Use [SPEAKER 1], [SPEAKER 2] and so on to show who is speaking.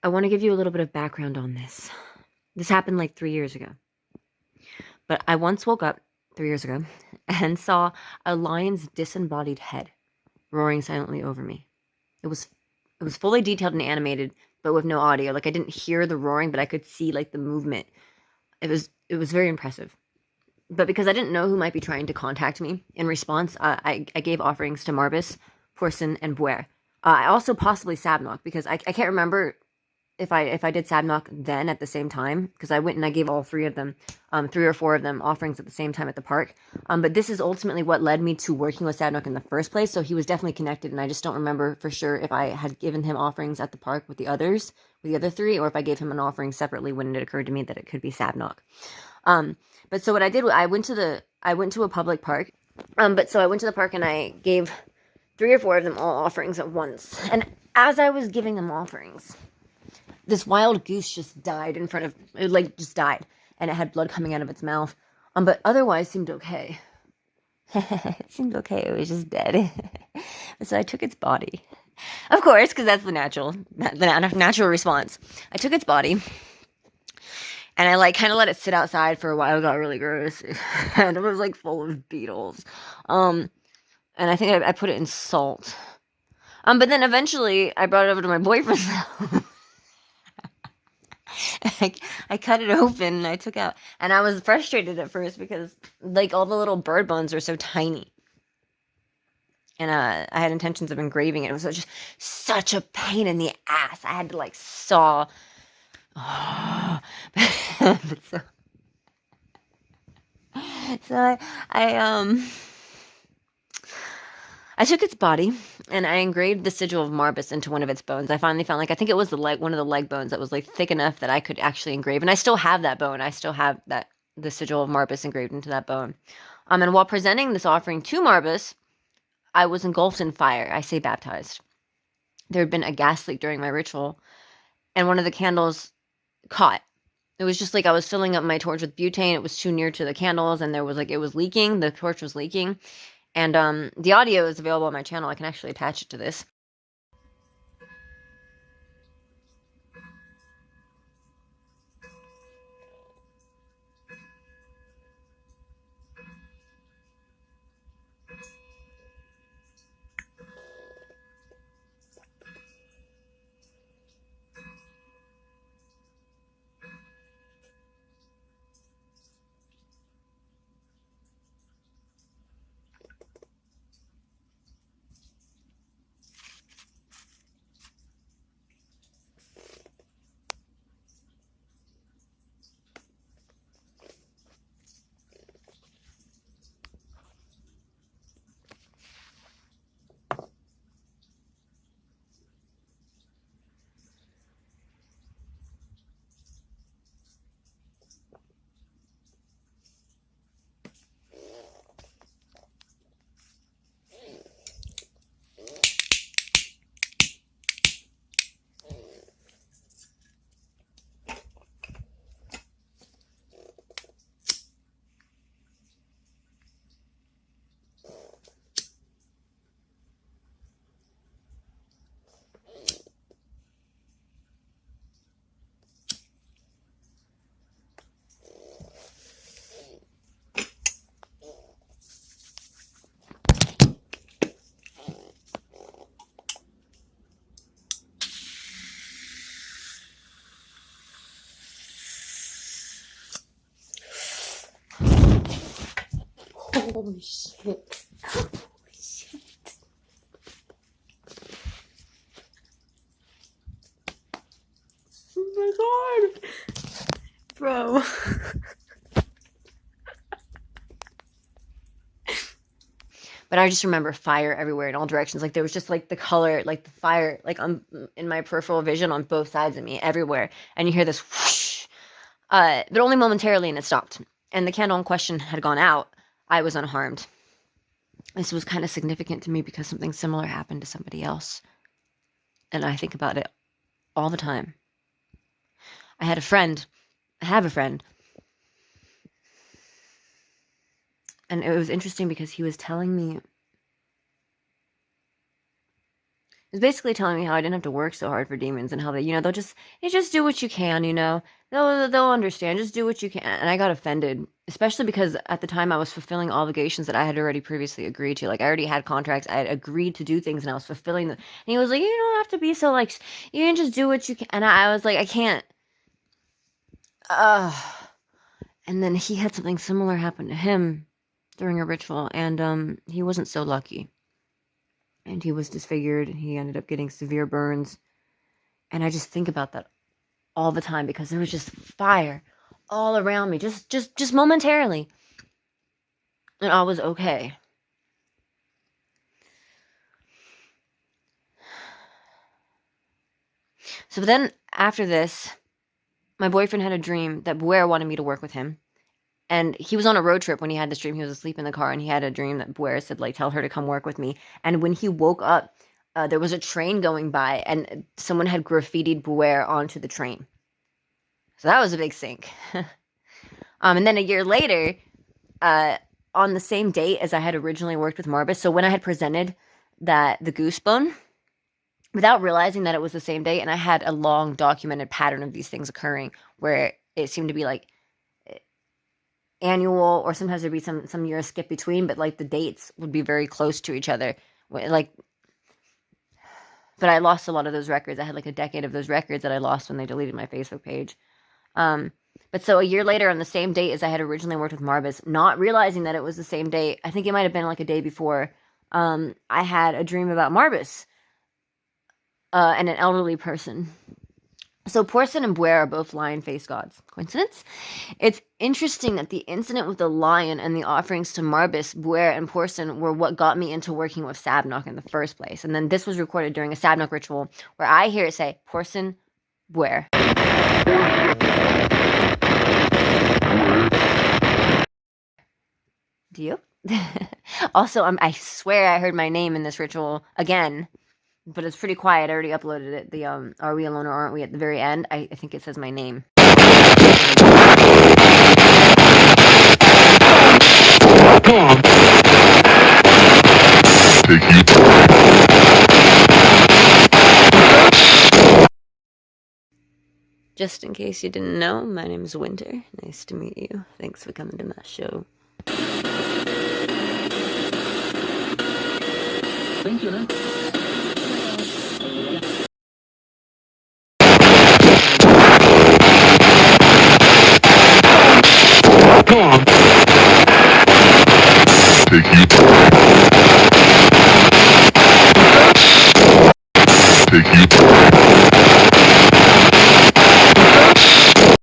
[SPEAKER 1] I want to give you a little bit of background on this. This happened like 3 years ago. But I once woke up 3 years ago and saw a lion's disembodied head roaring silently over me. It was it was fully detailed and animated, but with no audio. Like I didn't hear the roaring, but I could see like the movement. It was very impressive. But because I didn't know who might be trying to contact me, in response, I gave offerings to Marbus, Porson, and Buer. I also possibly Sabnok because I can't remember if I did Sabnok then at the same time, because I went and I gave all three of them, 3 or 4 of them offerings at the same time at the park. But this is ultimately what led me to working with Sabnok in the first place. So he was definitely connected, and I just don't remember for sure if I had given him offerings at the park with the others, with the other three, or if I gave him an offering separately when it occurred to me that it could be Sabnok. But so what I did, I went to a public park. But so I went to the park and I gave 3 or 4 of them all offerings at once. And as I was giving them offerings, this wild goose just died in front of it, like just died, and it had blood coming out of its mouth. But otherwise seemed okay. It seemed okay. It was just dead. So I took its body, of course, because that's the natural response. I took its body and I like kind of let it sit outside for a while. It got really gross, and it was like full of beetles. And I think I put it in salt. But then eventually I brought it over to my boyfriend's house. I, I cut it open and I took out, and I was frustrated at first because like all the little bird bones are so tiny, and I had intentions of engraving it. It was just such a pain in the ass. I had to like saw. Oh. so, so I took its body and I engraved the sigil of Marbus into one of its bones. I finally found, like, I think it was one of the leg bones that was like thick enough that I could actually engrave. And I still have that bone. I still have the sigil of Marbus engraved into that bone. And while presenting this offering to Marbus, I was engulfed in fire. I say baptized. There had been a gas leak during my ritual, and one of the candles caught. It was just like I was filling up my torch with butane. It was too near to the candles, and there was like it was leaking. The torch was leaking. And the audio is available on my channel. I can actually attach it to this. Holy shit. Holy shit. Oh my god. Bro. But I just remember fire everywhere in all directions. Like there was just like the color, like the fire, like in my peripheral vision on both sides of me, everywhere. And you hear this whoosh, but only momentarily, and it stopped. And the candle in question had gone out. I was unharmed. This was kind of significant to me because something similar happened to somebody else. And I think about it all the time. I have a friend, and it was interesting because he was telling me It's basically telling me how I didn't have to work so hard for demons and how they, they'll just do what you can, they'll understand. Just do what you can. And I got offended, especially because at the time I was fulfilling obligations that I had already previously agreed to. Like I already had contracts, I had agreed to do things, and I was fulfilling them. And he was like, "You don't have to be so like, you can just do what you can." And I was like, "I can't." And then he had something similar happen to him during a ritual, and he wasn't so lucky. And he was disfigured, and he ended up getting severe burns. And I just think about that all the time because there was just fire all around me, just momentarily, and I was okay. So then after this, my boyfriend had a dream that Buer wanted me to work with him. And he was on a road trip when he had this dream. He was asleep in the car, and he had a dream that Buer said, like, tell her to come work with me. And when he woke up, there was a train going by, and someone had graffitied Buer onto the train. So that was a big sink. And then a year later, on the same date as I had originally worked with Marbus, so when I had presented the goose bone, without realizing that it was the same day, and I had a long documented pattern of these things occurring where it seemed to be like annual, or sometimes there'd be some years skip between, but like the dates would be very close to each other. Like, but I lost a lot of those records. I had like a decade of those records that I lost when they deleted my Facebook page. But so a year later, on the same date as I had originally worked with Marbus, not realizing that it was the same date, I think it might have been like a day before, I had a dream about Marbus and an elderly person. So Porson and Buer are both lion-faced gods. Coincidence? It's interesting that the incident with the lion and the offerings to Marbus, Buer, and Porson were what got me into working with Sabnok in the first place. And then this was recorded during a Sabnok ritual where I hear it say, Porson, Buer. Do you? Also, I swear I heard my name in this ritual again. But it's pretty quiet. I already uploaded it. The Are We Alone or Aren't We at the very end. I think it says my name. Just in case you didn't know, my name is Winter. Nice to meet you. Thanks for coming to my show. Thank you, man. Take you.